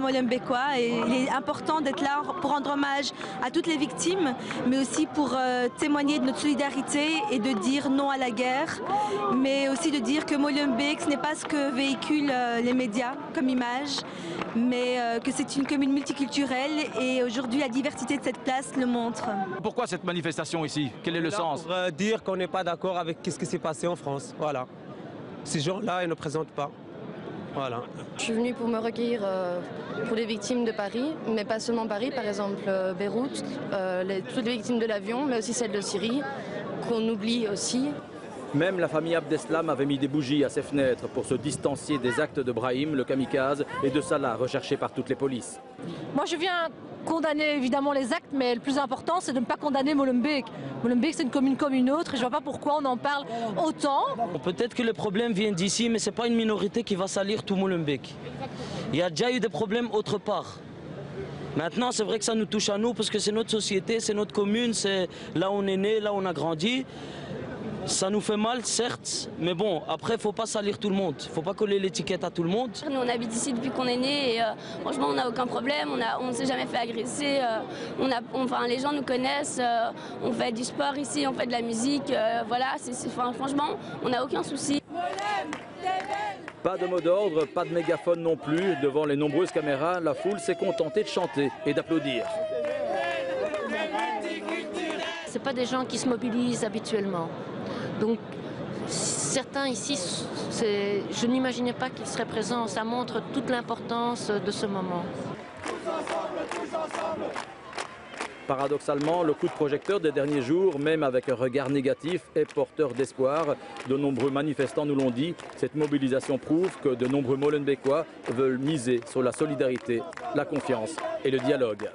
molenbeekois et il est important d'être là pour rendre hommage à toutes les victimes, mais aussi pour témoigner de notre solidarité et de dire non à la guerre, mais aussi de dire que Molenbeek, ce n'est pas ce que véhiculent les médias comme image, mais que c'est une commune multiculturelle et aujourd'hui la diversité de cette place le montre. Pourquoi cette manifestation ici? Quel est le sens? Pour dire qu'on n'est pas d'accord avec ce qui s'est passé en France. Voilà. Ces gens-là, ils ne présentent pas. Voilà. Je suis venue pour me recueillir pour les victimes de Paris, mais pas seulement Paris, par exemple Beyrouth, toutes les victimes de l'avion, mais aussi celles de Syrie, qu'on oublie aussi. Même la famille Abdeslam avait mis des bougies à ses fenêtres pour se distancier des actes de Brahim, le kamikaze, et de Salah, recherché par toutes les polices. Moi je viens condamner évidemment les actes, mais le plus important c'est de ne pas condamner Molenbeek. Molenbeek c'est une commune comme une autre et je ne vois pas pourquoi on en parle autant. Peut-être que le problème vient d'ici, mais ce n'est pas une minorité qui va salir tout Molenbeek. Il y a déjà eu des problèmes autre part. Maintenant c'est vrai que ça nous touche à nous parce que c'est notre société, c'est notre commune, c'est là où on est né, là où on a grandi. Ça nous fait mal, certes, mais bon, après, il ne faut pas salir tout le monde. Il ne faut pas coller l'étiquette à tout le monde. Nous, on habite ici depuis qu'on est né et franchement, on n'a aucun problème. On ne s'est jamais fait agresser. Les gens nous connaissent. On fait du sport ici, on fait de la musique. Voilà, franchement, on n'a aucun souci. Pas de mot d'ordre, pas de mégaphone non plus. Devant les nombreuses caméras, la foule s'est contentée de chanter et d'applaudir. Ce pas des gens qui se mobilisent habituellement. Donc certains ici, je n'imaginais pas qu'ils seraient présents. Ça montre toute l'importance de ce moment. Paradoxalement, le coup de projecteur des derniers jours, même avec un regard négatif, est porteur d'espoir. De nombreux manifestants nous l'ont dit. Cette mobilisation prouve que de nombreux Molenbeekois veulent miser sur la solidarité, la confiance et le dialogue.